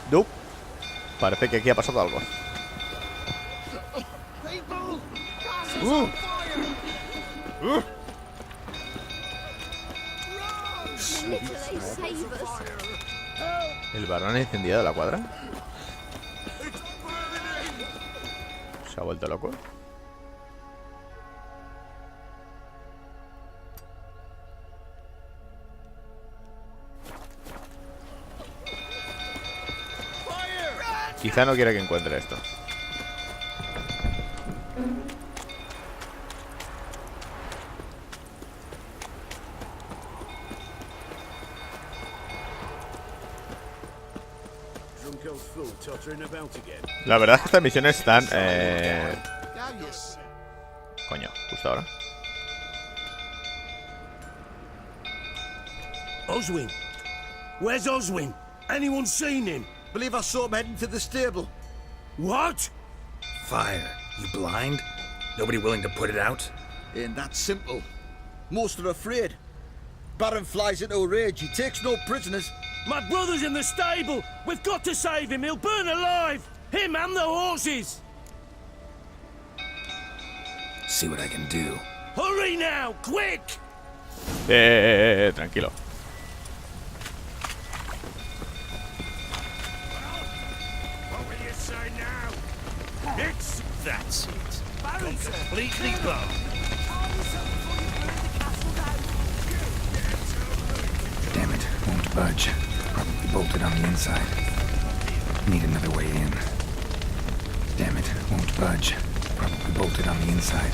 Dup. Parece que aquí ha pasado algo. ¿El varón ha incendiado la cuadra? ¿Se ha vuelto loco? Quizá no quiera que encuentre esto. La verdad es que estas misiones están... Coño, justo ahora. Oswin? Where's Oswin? Anyone seen him? Believe I saw him heading to the stable. What? Fire. You blind? Nobody willing to put it out? Ain't that simple. Most are afraid. Baron flies into a rage. He takes no prisoners. My brother's in the stable. We've got to save him. He'll burn alive. Him and the horses. See what I can do. Hurry now, quick! Tranquilo. What will you say now? That's it. Gone completely bone. Damn it, won't budge. Probably bolted on the inside. Need another way in. Damn it, won't budge. Probably bolted on the inside.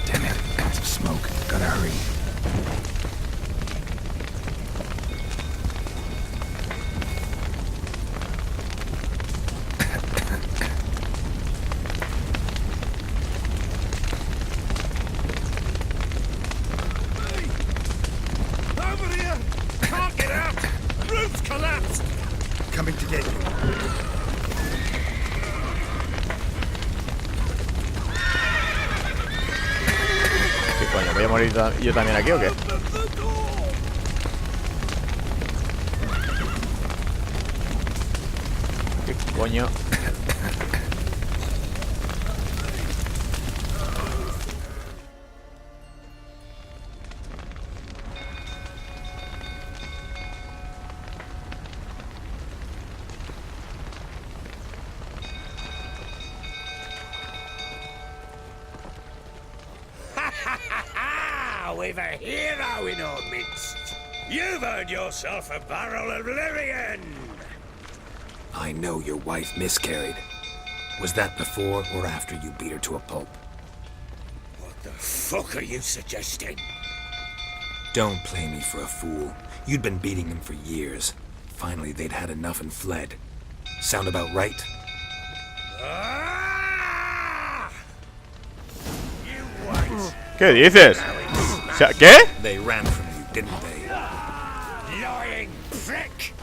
Damn it, lots of smoke. Gotta hurry. Over here! Can't get out! Roof's collapsed! Coming to get you. ¿Qué coño? ¿Voy a morir yo también aquí o qué? ¿Qué coño? We've a hero in our midst. You've earned yourself a barrel of Lyrian. I know your wife miscarried. Was that before or after you beat her to a pulp? What the fuck are you suggesting? Don't play me for a fool. You'd been beating them for years. Finally, they'd had enough and fled. Sound about right? Ah! You wait. ¿Qué dices? O sea, ¿qué? They ran from you, didn't they? Lying prick!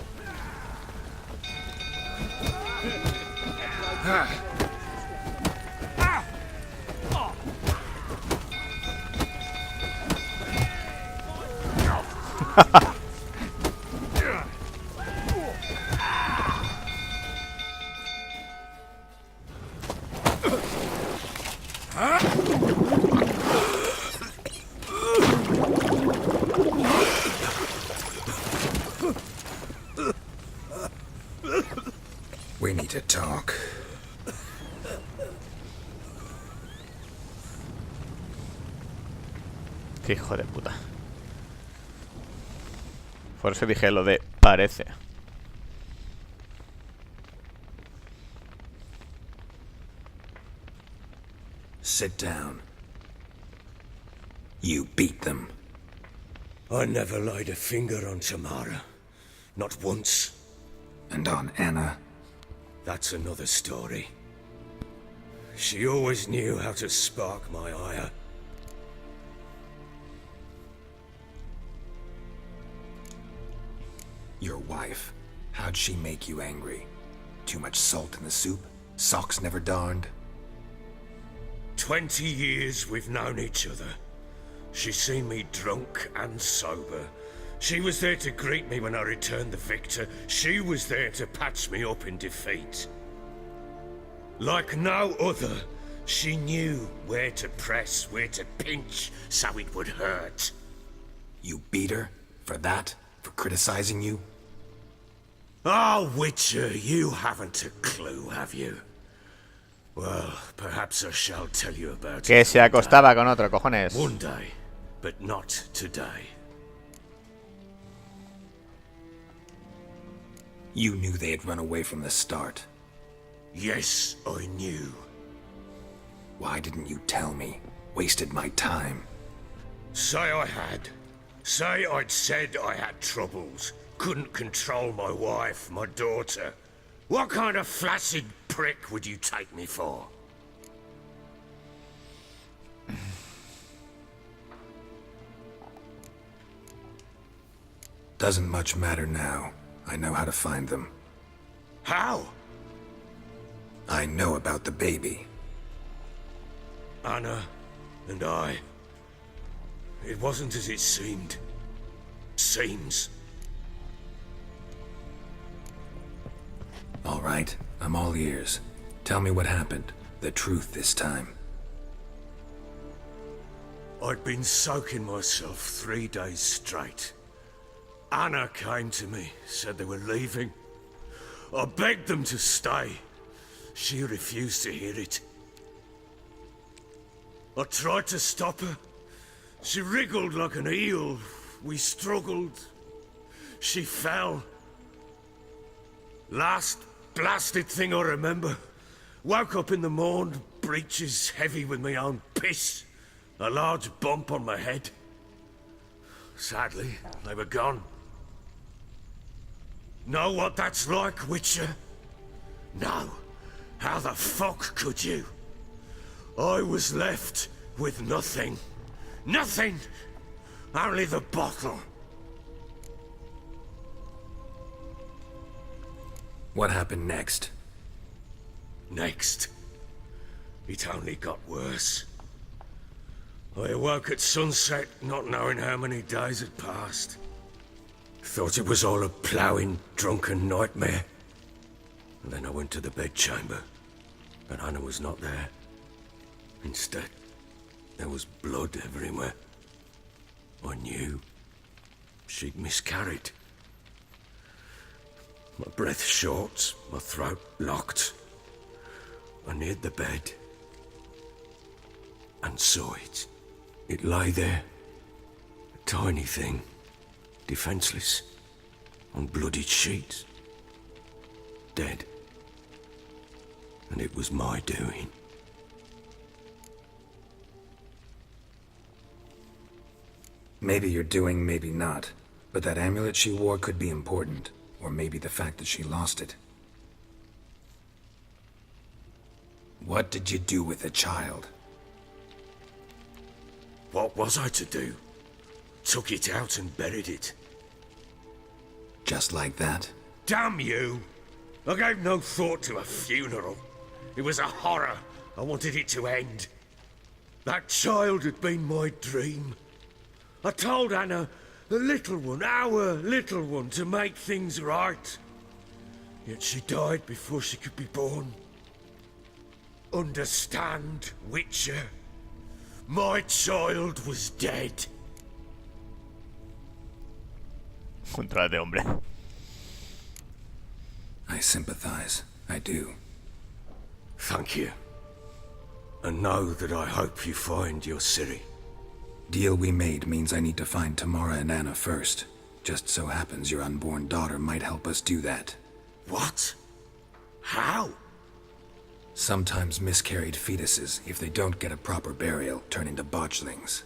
We need to talk. Qué hijo de puta. Por eso dije lo de parece. Sit down. You beat them. I never laid a finger on Tamara. Not once. And on Anna. That's another story. She always knew how to spark my ire. Your wife. How'd she make you angry? Too much salt in the soup? Socks never darned? 20 years we've known each other. She's seen me drunk and sober, She was there to greet me when I returned the victor. She was there to patch me up in defeat. Like no other, she knew where to press, where to pinch, so it would hurt. You beat her? For that? For criticizing you? Oh, Witcher, you haven't a clue, have you? Well, perhaps I shall tell you about Que it se acostaba con otro, cojones. one day, but not today. You knew they had run away from the start. Yes, I knew. Why didn't you tell me? Wasted my time. Say I had. Say I'd said I had troubles. Couldn't control my wife, my daughter. What kind of flaccid prick would you take me for? Doesn't much matter now. I know how to find them. How? I know about the baby. Anna and I. It wasn't as it seemed. Seems. All right, I'm all ears. Tell me what happened. The truth this time. I'd been soaking myself 3 days straight. Anna came to me, said they were leaving. I begged them to stay. She refused to hear it. I tried to stop her. She wriggled like an eel. We struggled. She fell. Last blasted thing I remember. Woke up in the morn, breeches heavy with my own piss. A large bump on my head. Sadly, they were gone. Know what that's like, Witcher? No. How the fuck could you? I was left with nothing. Nothing! Only the bottle. What happened next? Next. It only got worse. I awoke at sunset, not knowing how many days had passed. Thought it was all a ploughing, drunken nightmare. And then I went to the bedchamber, but Anna was not there. Instead, there was blood everywhere. I knew she'd miscarried. My breath short, my throat locked. I neared the bed and saw it. It lay there, a tiny thing, defenseless, on bloodied sheets, dead. And it was my doing. Maybe you're doing, maybe not. But that amulet she wore could be important. Or maybe the fact that she lost it. What did you do with the child? What was I to do? Took it out and buried it. Just like that? Damn you! I gave no thought to a funeral. It was a horror. I wanted it to end. That child had been my dream. I told Anna, the little one, our little one, to make things right. Yet she died before she could be born. Understand, Witcher? My child was dead. Contra de hombre. I sympathize. I do. Thank you. And know that I hope you find your Ciri. Deal we made means I need to find Tamara and Anna first. Just so happens your unborn daughter might help us do that. What? How? Sometimes miscarried fetuses, if they don't get a proper burial, turn into botchlings.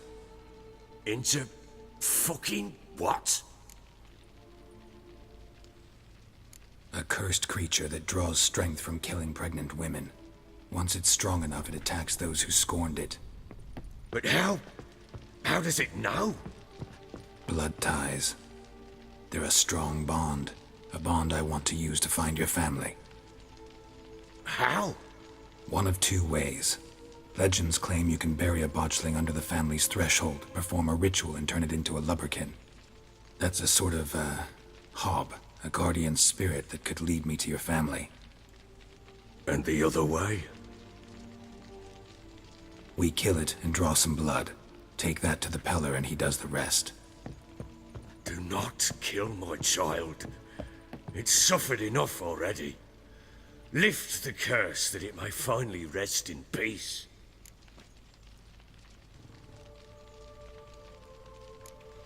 Into fucking what? A cursed creature that draws strength from killing pregnant women. Once it's strong enough, it attacks those who scorned it. But how? How does it know? Blood ties. They're a strong bond. A bond I want to use to find your family. How? One of two ways. Legends claim you can bury a botchling under the family's threshold, perform a ritual, and turn it into a lubberkin. That's a sort of, hob. A guardian spirit that could lead me to your family. And the other way? We kill it and draw some blood. Take that to the Peller and he does the rest. Do not kill my child. It's suffered enough already. Lift the curse that it may finally rest in peace.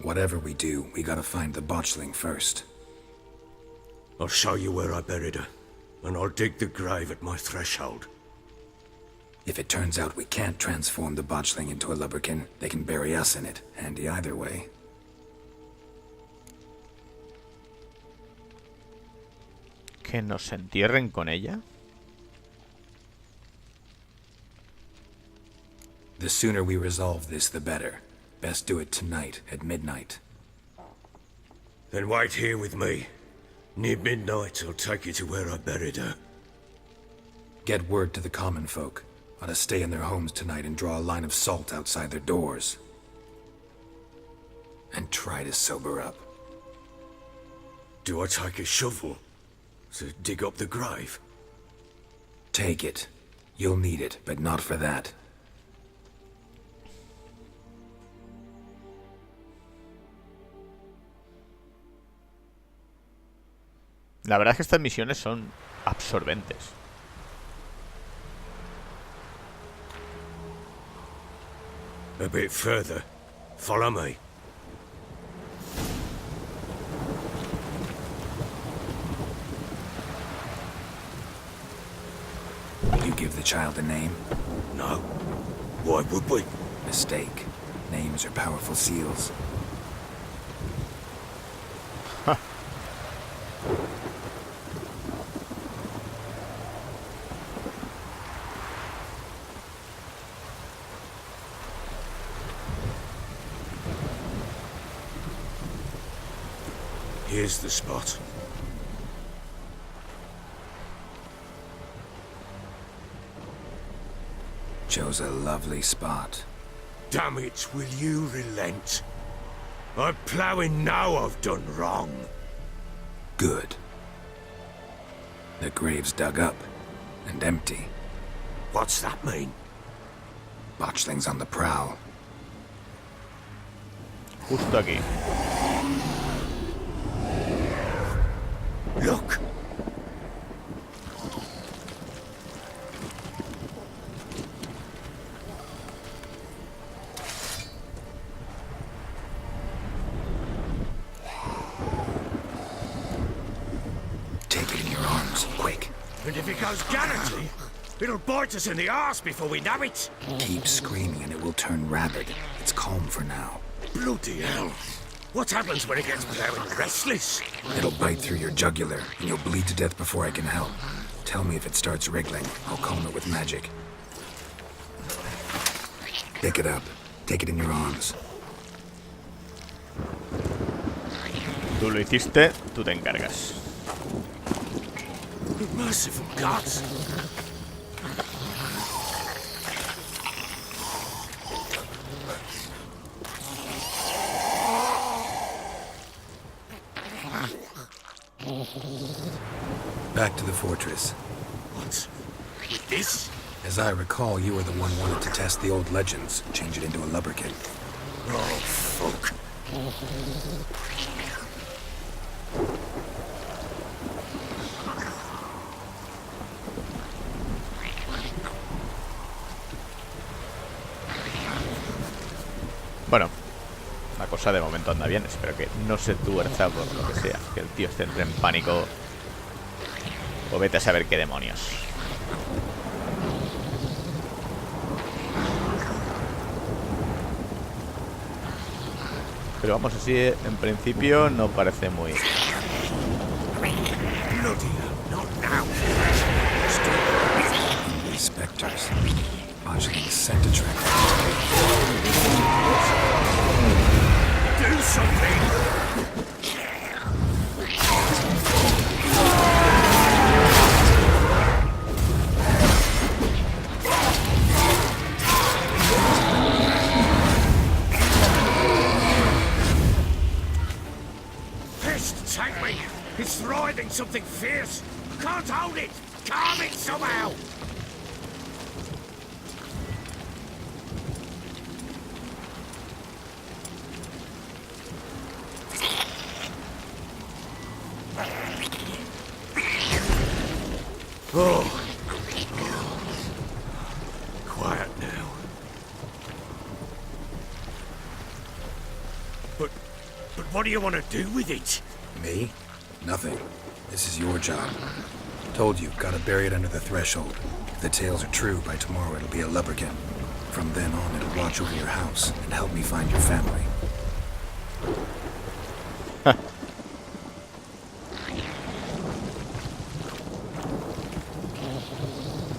Whatever we do, we gotta find the botchling first. I'll show you where I buried her, and I'll dig the grave at my threshold. If it turns out we can't transform the botchling into a lubberkin, they can bury us in it. Handy either way. ¿Que nos entierren con ella? The sooner we resolve this, the better. Best do it tonight, at midnight. Then wait here with me. Near midnight, I'll take you to where I buried her. Get word to the common folk. Ought to stay in their homes tonight and draw a line of salt outside their doors. And try to sober up. Do I take a shovel to dig up the grave? Take it. You'll need it, but not for that. La verdad es que estas misiones son absorbentes. A bit further. Follow me. You give the child a name? No. Why would we? Mistake. Names are powerful seals. Here's the spot. Chose a lovely spot. Damn it, will you relent? I'm ploughing now I've done wrong. Good. The grave's dug up and empty. What's that mean? Botchling's on the prowl. Justo aquí. Look! Take it in your arms, quick. And if it goes guaranteed, it'll bite us in the arse before we know it. Keep screaming and it will turn rabid. It's calm for now. Bloody hell. What happens when it gets plowing restless? It'll bite through your jugular, and you'll bleed to death before I can help. Tell me if it starts wriggling. I'll calm it with magic. Pick it up. Take it in your arms. Tú lo hiciste, tú te encargas. Merciful gods. Back to the fortress. What? With this? As I recall, you were the one wanted to test the old legends, change it into a lubberkin. Oh, fuck. Bueno, la cosa de momento anda bien. Espero que no se tuerza por lo que sea. Que el tío esté entre en pánico. O vete a saber qué demonios. Pero vamos, así en principio no parece muy... Bloody hell, not now. These specters. Botchling scent attract. Do something! can't hold it! Calm it somehow! Oh. Quiet now. But what do you want to do with it? Me? Nothing. This is your job. Told you, gotta bury it under the threshold. If the tales are true, by tomorrow it'll be a lubberkin. From then on, it'll watch over your house and help me find your family.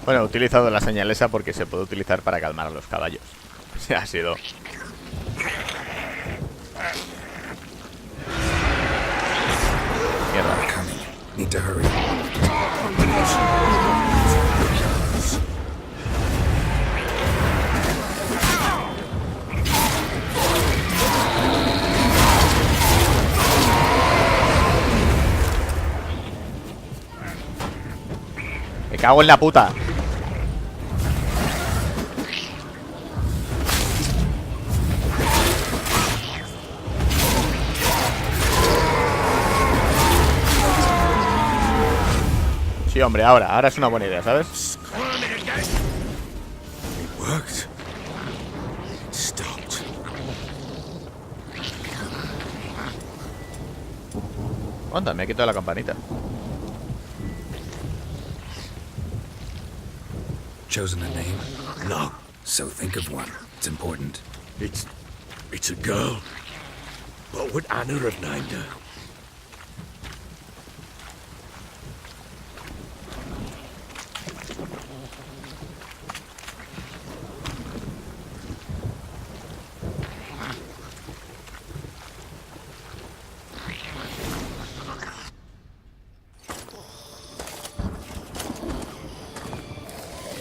Bueno, he utilizado la señal esa porque se puede utilizar para calmar a los caballos. O sea, ha sido... Mierda. Need to hurry. Me cago en la puta. Sí, hombre, ahora es una buena idea, ¿sabes? It worked. It stopped. Onda, me he quitado la campanita. Chosen a name? No, So think of one. It's important. it's a girl. What would Anna have named her?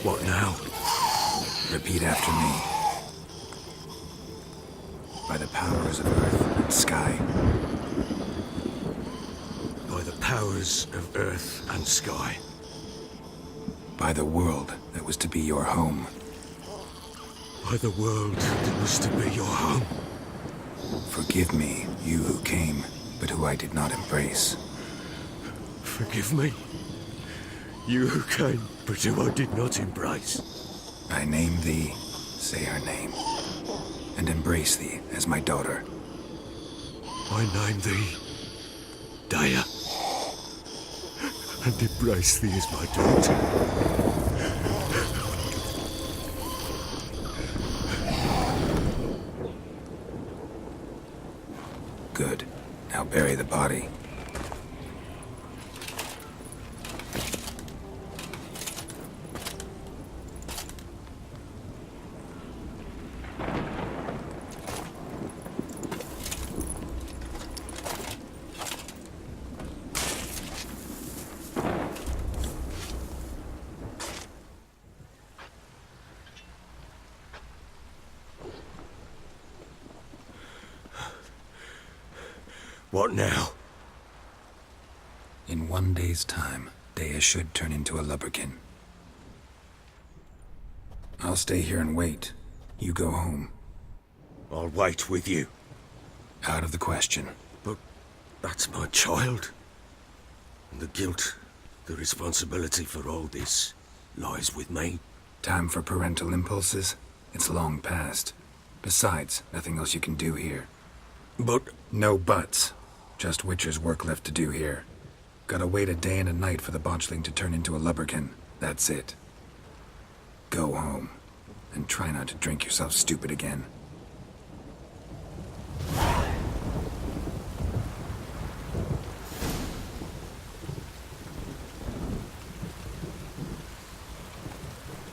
What now? Repeat after me. By the powers of earth and sky. By the powers of earth and sky. By the world that was to be your home. By the world that was to be your home. Forgive me, you who came, but who I did not embrace. Forgive me. You who came, but who I did not embrace. I name thee, say her name, and embrace thee as my daughter. I name thee Daya, and embrace thee as my daughter. Good. Now bury the body. What now? In 1 day's time, Dea should turn into a lubberkin. I'll stay here and wait. You go home. I'll wait with you. Out of the question. But that's my child. And the guilt, the responsibility for all this lies with me. Time for parental impulses? It's long past. Besides, nothing else you can do here. But No buts. Just Witcher's work left to do here. Gotta wait a day and a night for the botchling to turn into a lubberkin. That's it. Go home. And try not to drink yourself stupid again.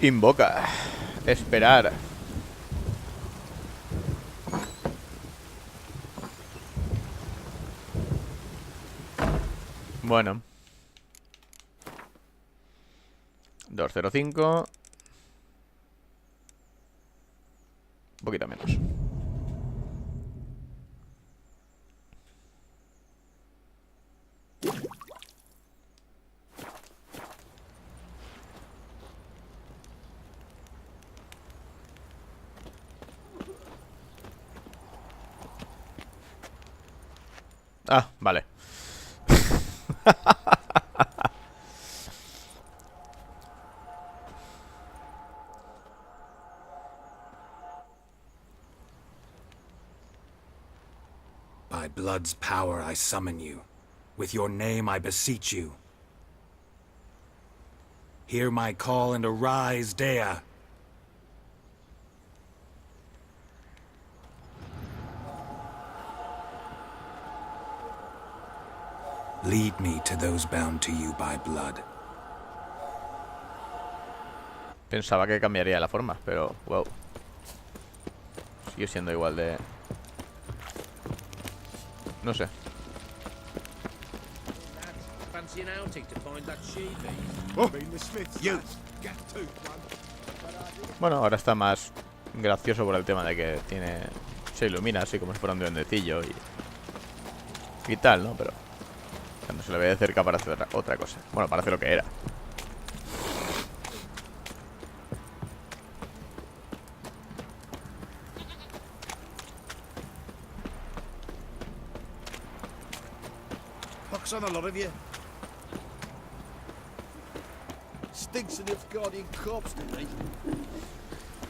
Invoca. Esperar. Bueno. 205. Un poquito menos. Ah, vale. By blood's power I summon you. With your name I beseech you. Hear my call and arise, Dea. Lead me to those bound to you by blood. Pensaba que cambiaría la forma, pero wow. Sigue siendo igual de... No sé. Bueno, ahora está más gracioso por el tema de que tiene... Se ilumina así como si fuera un duendecillo y tal, ¿no? Pero cuando se le ve de cerca parece otra cosa. Bueno, parece lo que era. Pox on a lot of you. Stinks in its guardian corpse to me.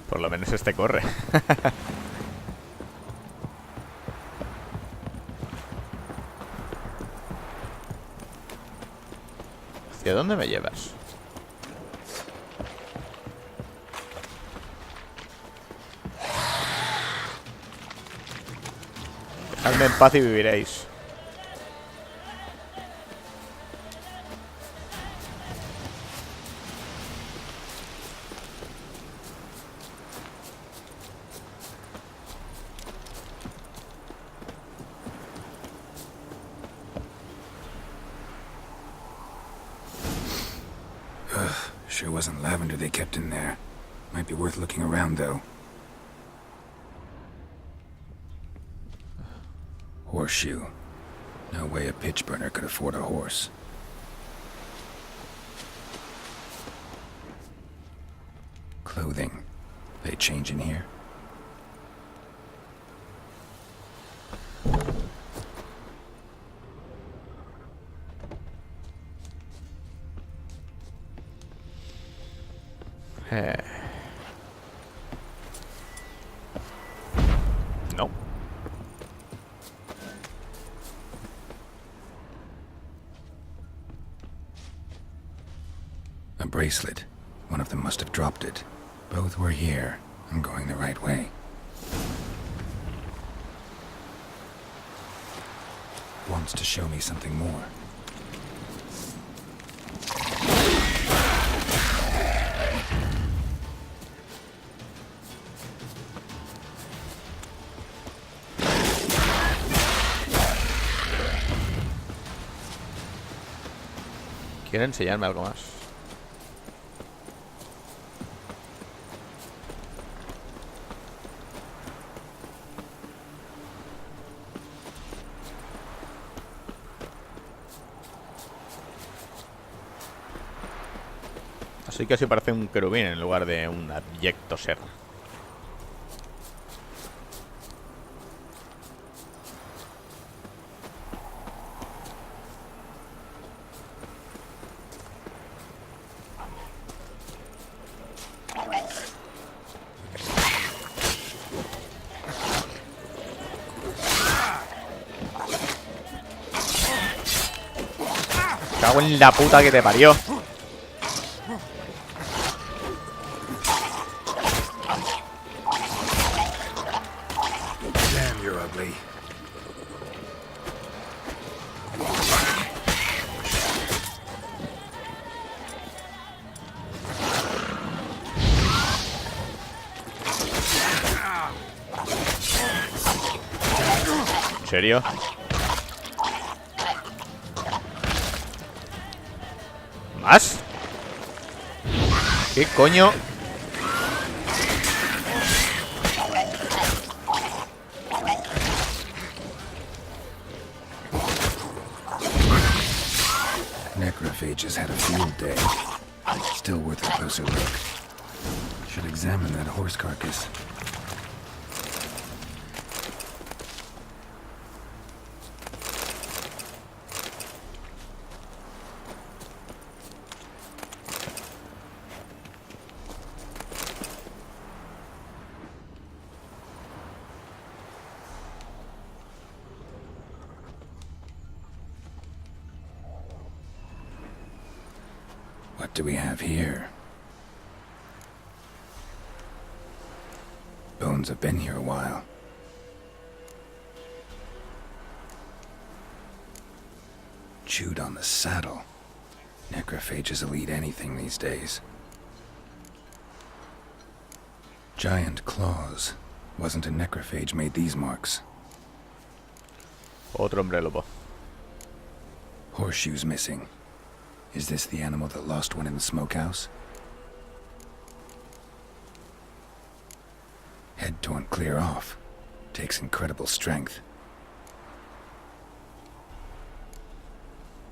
Por lo menos este corre. ¿Hacia dónde me llevas? Dejadme en paz y viviréis. Sure wasn't lavender they kept in there. Might be worth looking around, though. Horseshoe. No way a pitch burner could afford a horse. Clothing. They change in here? No. A bracelet. One of them must have dropped it. Both were here. I'm going the right way. Wants to show me something more. Quiere enseñarme algo más. Así que así parece un querubín en lugar de un abyecto ser. Cago en la puta que te parió. Damn, you're ugly. ¿En serio? ¿Más? ¿Qué coño? Necrophages had a field day. Still worth a closer look. Should examine that horse carcass. What do we have here? Bones have been here a while. Chewed on the saddle. Necrophages will eat anything these days. Giant claws. Wasn't a necrophage made these marks. Otro hombre lobo. Horseshoes missing. Is this the animal that lost one in the smokehouse? Head torn clear off. Takes incredible strength.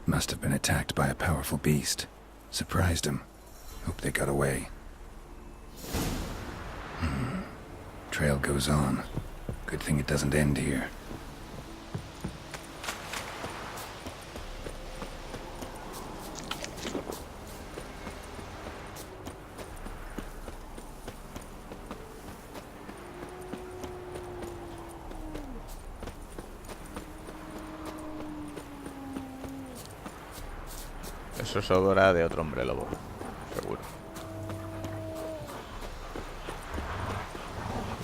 Must have been attacked by a powerful beast. Surprised him. Hope they got away. Trail goes on. Good thing it doesn't end here. Eso es odora de otro hombre lobo, seguro.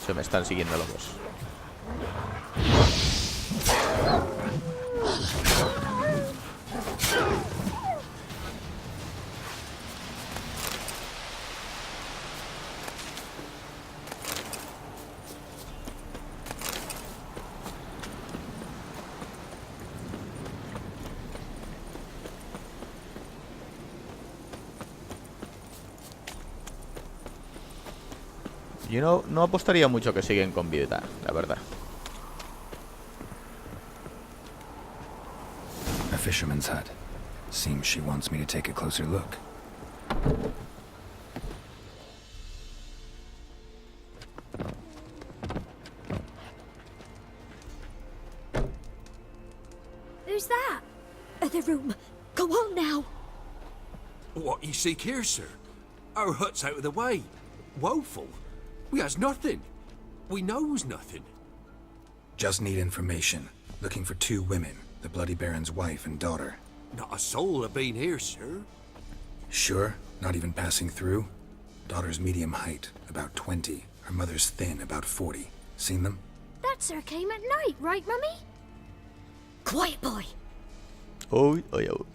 Se me están siguiendo lobos. Yo no apostaría mucho que siguen con vida, la verdad. A fisherman's hut. Seems she wants me to take a closer look. Who's that? The room. Go on now. What you seek here, sir? Our hut's out of the way. Woeful. We has nothing. We knows nothing. Just need information. Looking for 2 women. The Bloody Baron's wife and daughter. Not a soul have been here, sir. Sure? Not even passing through? Daughter's medium height, about 20. Her mother's thin, about 40. Seen them? That sir came at night, right, Mummy? Quiet, boy. Uy, uy, uy.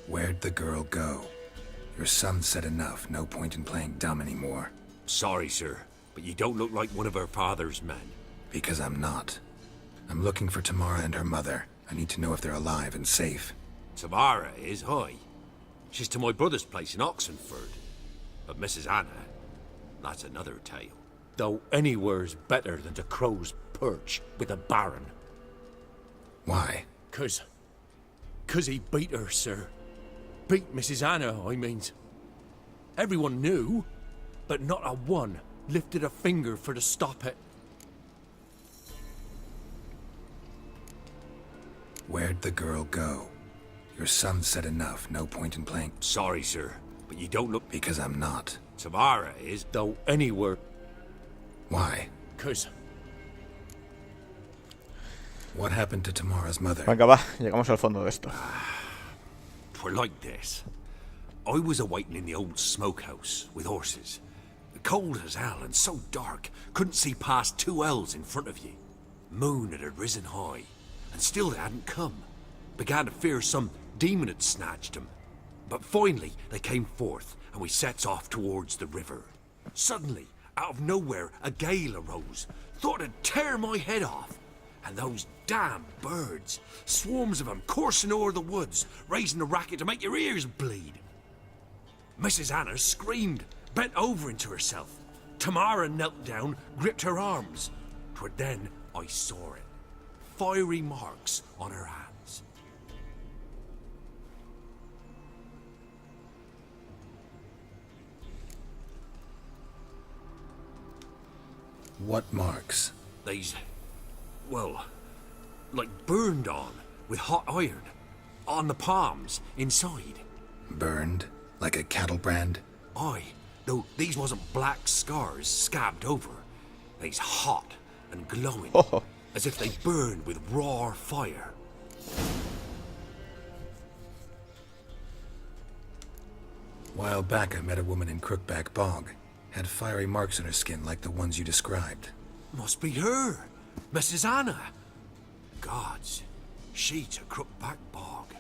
Where'd the girl go? Your son said enough. No point in playing dumb anymore. Sorry, sir, but you don't look like one of our father's men. Because I'm not. I'm looking for Tamara and her mother. I need to know if they're alive and safe. Tamara is, hi. She's to my brother's place in Oxenford. But Mrs. Anna, that's another tale. Though anywhere's better than to Crow's Perch with a baron. Why? 'Cause he beat her, sir. Beat Mrs. Anna, I means. Everyone knew, but not a one lifted a finger for to stop it. Where'd the girl go? Your son said enough. No point in playing. Sorry, sir, but you don't look... Because I'm not. Tamara is, though anywhere... Why? 'Cause... What happened to Tamara's mother? Venga, va, llegamos al fondo de esto. 'Twere like this. I was awaiting in the old smokehouse with horses. Cold as hell and so dark, couldn't see past 2 ells in front of you. Moon had risen high, and still they hadn't come. Began to fear some demon had snatched them. But finally they came forth, and we sets off towards the river. Suddenly, out of nowhere, a gale arose. Thought it'd tear my head off. And those damn birds, swarms of them coursing o'er the woods, raising a racket to make your ears bleed. Mrs. Anna screamed, bent over into herself. Tamara knelt down, gripped her arms. 'Twere then I saw it. Fiery marks on her hands. What marks? They's, well, like burned on with hot iron. On the palms, inside. Burned? Like a cattle brand? Aye, though these wasn't black scars scabbed over. They's hot and glowing. as if they burned with raw fire. While back, I met a woman in Crookback Bog. Had fiery marks on her skin like the ones you described. Must be her, Mrs. Anna. Gods, she to Crookback Bog.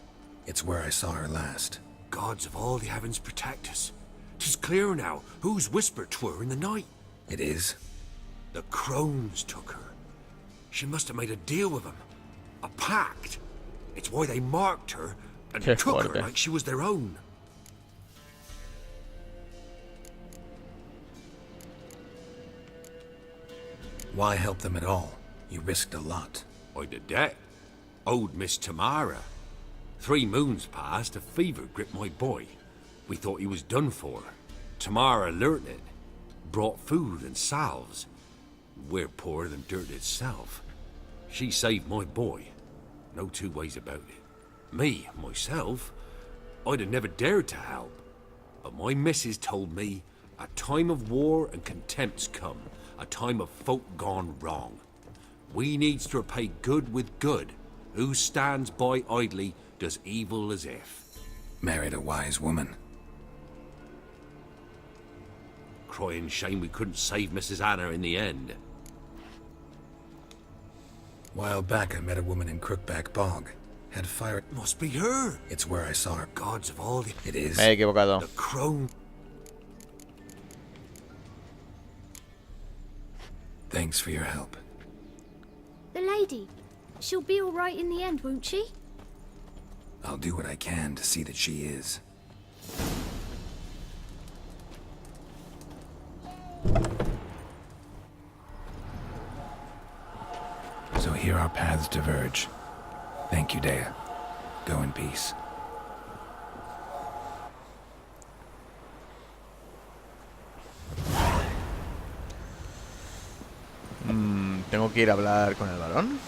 It's where I saw her last. Gods of all the heavens protect us. 'Tis clear now who's whispered 'twere in the night. It is? The crones took her. She must have made a deal with them. A pact. It's why they marked her and Qué took fuerte. her like she was their own. Why help them at all? You risked a lot. I did that. Owed Miss Tamara. 3 moons passed, a fever gripped my boy. We thought he was done for. Tamara learnt it. Brought food and salves. We're poorer than dirt itself. She saved my boy. No 2 ways about it. Me, myself, I'd have never dared to help. But my missus told me a time of war and contempt's come. A time of folk gone wrong. We needs to repay good with good. Who stands by idly does evil as if. Married a wise woman. Crying shame we couldn't save Mrs. Anna in the end. While back, I met a woman in Crookback Bog. Had fire. Must be her. It's where I saw her. Gods of all the... It is? Me he equivocado. The crone... Thanks for your help. The lady. She'll be all right in the end, won't she? I'll do what I can to see that she is. So here our paths diverge. Thank you, Dea. Go in peace. Tengo que ir a hablar con el varón.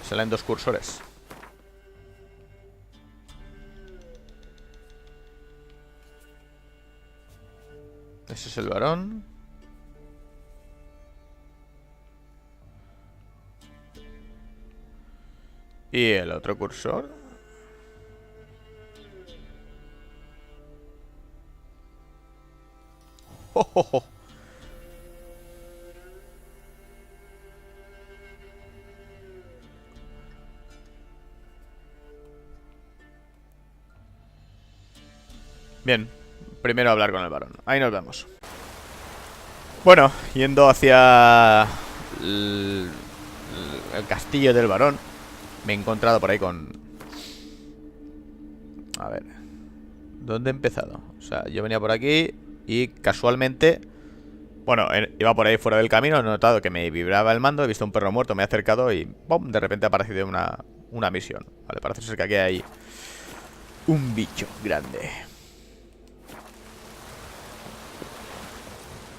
Salen 2 cursores. Ese es el varón. Y el otro cursor. ¡Oh, oh, oh! Bien, primero hablar con el varón. Ahí nos vemos. Bueno, yendo hacia el castillo del varón, me he encontrado por ahí con... A ver, ¿dónde he empezado? O sea, yo venía por aquí y casualmente... Bueno, iba por ahí fuera del camino, he notado que me vibraba el mando, he visto un perro muerto, me he acercado y ¡pum! De repente ha aparecido una misión. Vale, parece ser que aquí hay un bicho grande.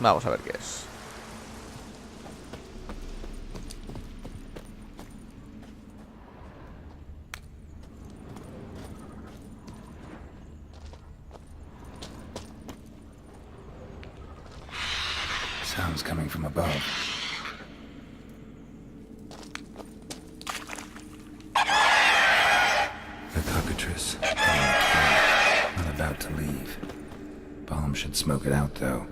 Vamos a ver qué es. Sounds coming from above. The cockatrice. Not about to leave. Bomb should smoke it out, though.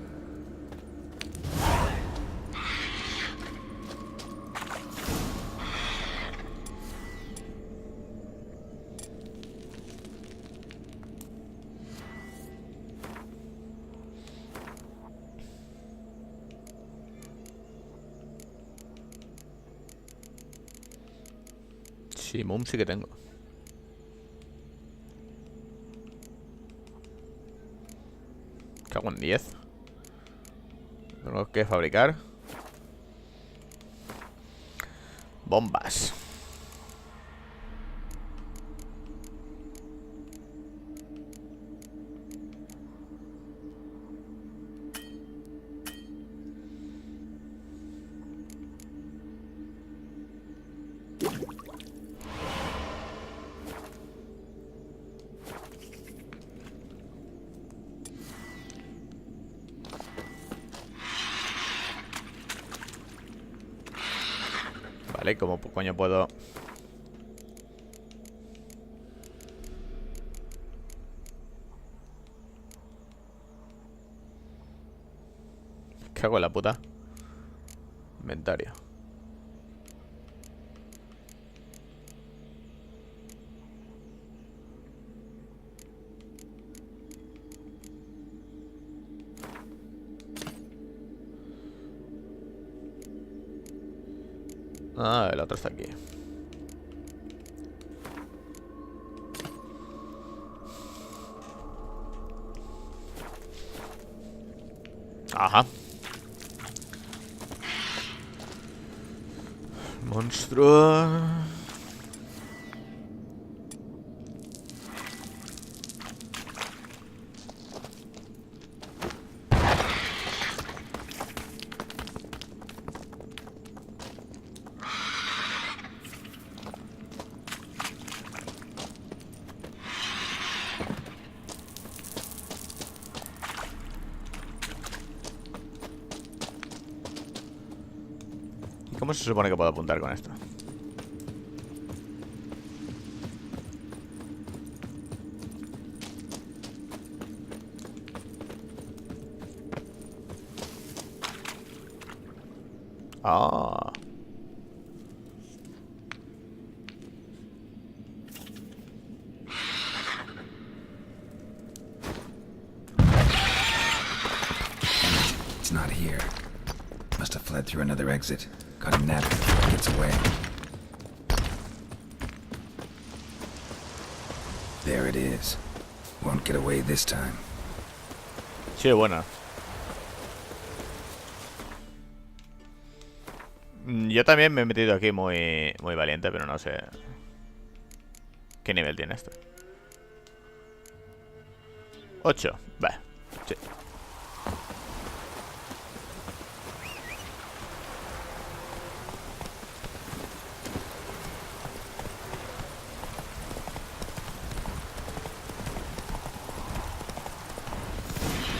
Sí, Mum sí que tengo. Cago en 10. Tengo que fabricar bombas. Vale, ¿cómo coño puedo...? Me cago en la puta. Inventario. Ah, el otro está aquí. Ajá. Monstruo. ¿Y cómo se supone que puedo apuntar con esto? Ah. It's not here. Must have fled through another exit. Got him napping before he gets away. There it is. Won't get away this time. Sí, buena. Yo también me he metido aquí muy valiente, pero no sé qué nivel tiene esto. 8, va, sí.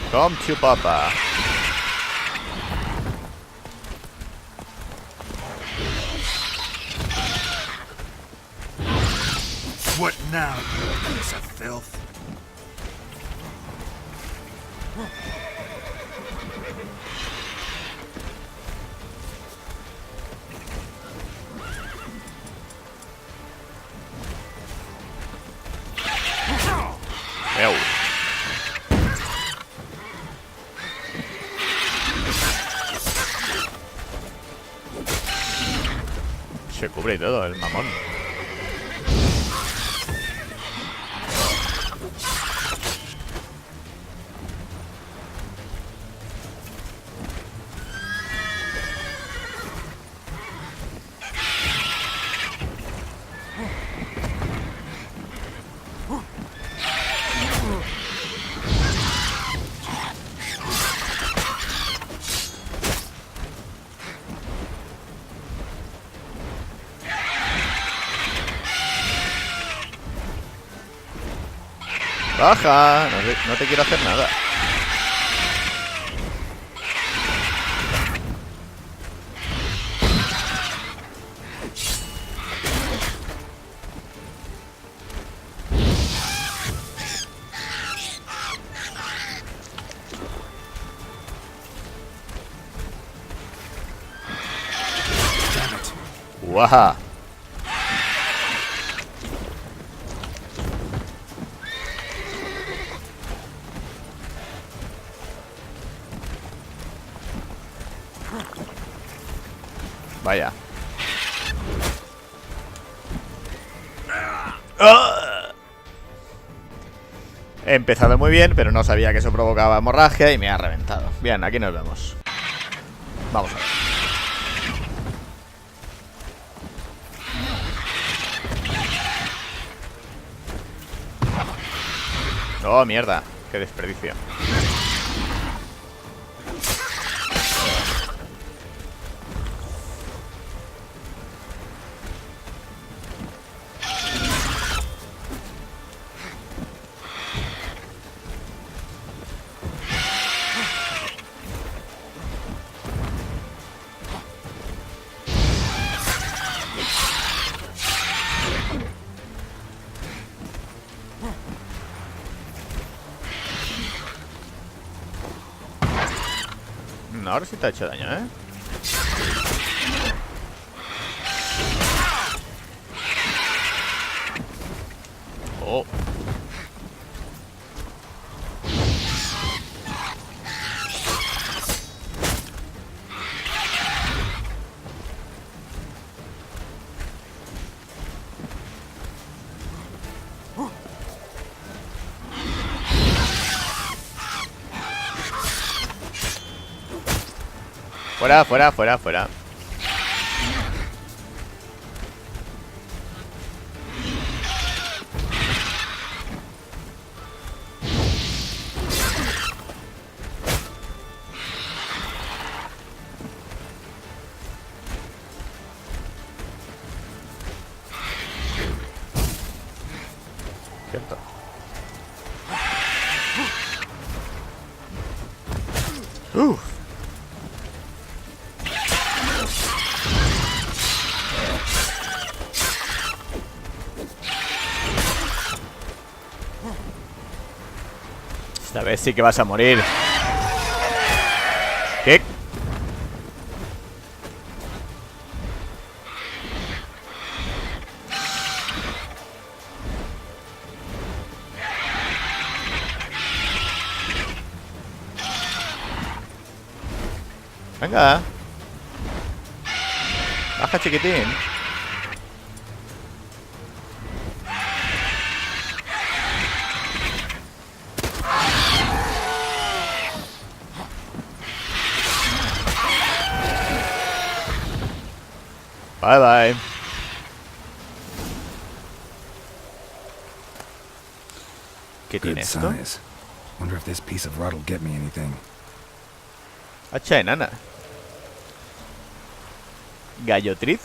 Come to papa. What now, you piece of filth? Ew. Se cubre y todo, el mamón. Baja, no te quiero hacer nada. Guaja. Vaya. ¡Ah! He empezado muy bien, pero no sabía que eso provocaba hemorragia y me ha reventado. Bien, aquí nos vemos. Vamos a ver. Oh, mierda. Qué desperdicio. Ahora sí te ha hecho daño, ¿eh? Oh. Fuera, fuera, fuera, fuera. Cierto. Esta vez sí que vas a morir. ¿Qué? Venga. Baja, chiquitín. Bye bye. ¿Qué tiene Good esto? size. Wonder if this piece of rod'll get me anything. Hacha enana. Gallotriz.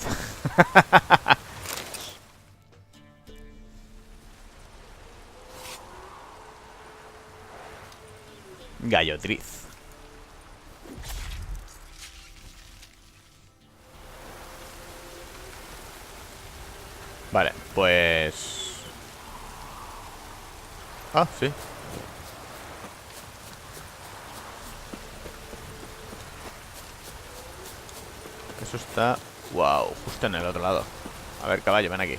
Gallotriz. Vale, pues... Ah, sí. Eso está... Wow, justo en el otro lado. A ver, caballo, ven aquí.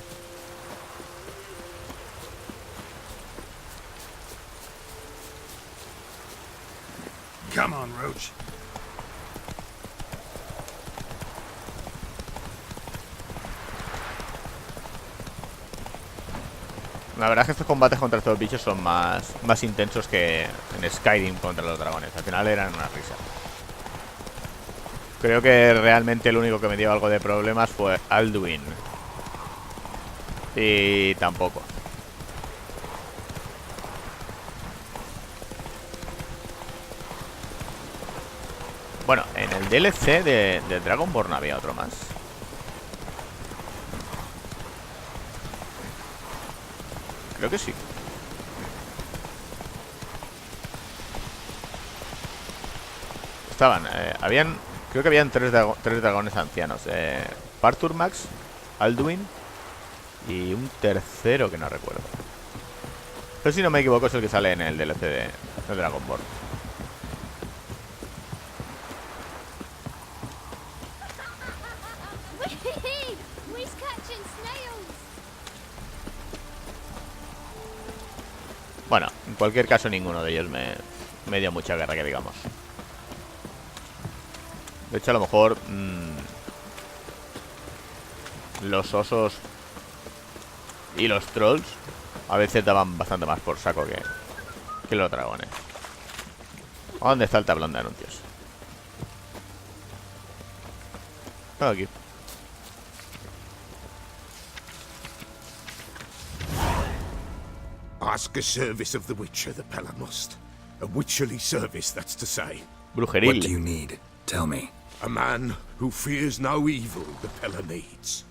Come on, Roach. La verdad es que estos combates contra estos bichos son más intensos que en Skyrim contra los dragones. Al final eran una risa. Creo que realmente el único que me dio algo de problemas fue Alduin. Y tampoco. Bueno, en el DLC de Dragonborn había otro más. Creo que sí. Estaban, creo que habían tres dragones ancianos. Parturmax, Alduin y un tercero que no recuerdo. Pero si no me equivoco es el que sale en el DLC de Dragonborn. We's catching snails. Bueno, en cualquier caso ninguno de ellos me dio mucha guerra, que digamos. De hecho, a lo mejor los osos y los trolls a veces daban bastante más por saco que los dragones. ¿A dónde está el tablón de anuncios? Aquí. Ask a service of the Witcher, the Pella must. A witcherly service, that's to say. What do Brujeril. you need? Tell me. A man who fears no evil the Pella needs.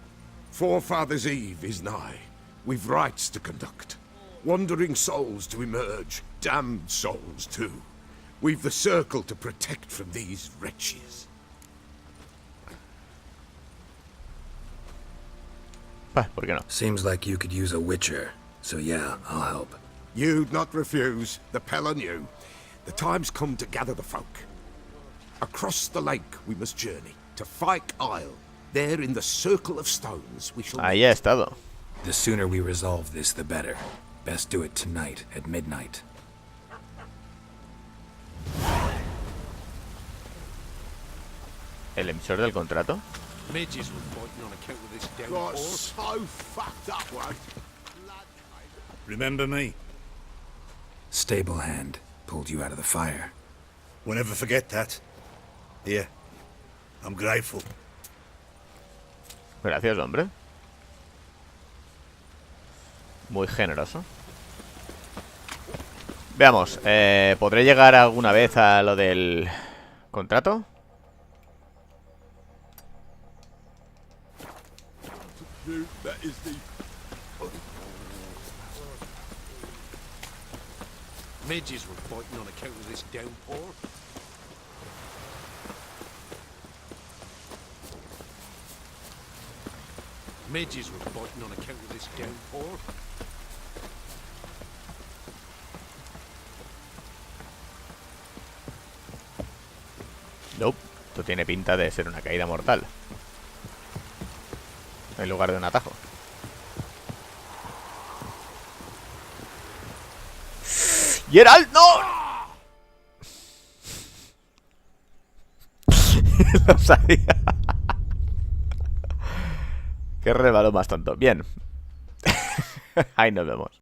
Forefathers' Eve is nigh. We've rites to conduct. Wandering souls to emerge. Damned souls, too. We've the circle to protect from these wretches. ¿Por qué no? Seems like you could use a witcher. So yeah, I'll help. You'd not refuse. The Pella knew. The time's come to gather the folk. Across the lake we must journey to Fyke Isle. There, in the circle of stones, we shall. Ahí ha estado. The sooner we resolve this, the better. Best do it tonight at midnight. ¿El emisor del contrato? Midges were fighting on account of this Got downpour. so fucked up one. Remember me? Stable hand pulled you out of the fire. We'll never forget that. Here. I'm grateful. Gracias, hombre. Muy generoso. Veamos, ¿podré llegar alguna vez a lo del contrato? Midges were fighting on account of this downpour. Midges were fighting on account of this downpour. Nope. Esto tiene pinta de ser una caída mortal. En lugar de un atajo. ¡Geralt, no! Lo sabía. Qué rebalón más tonto. Bien. Ahí nos vemos.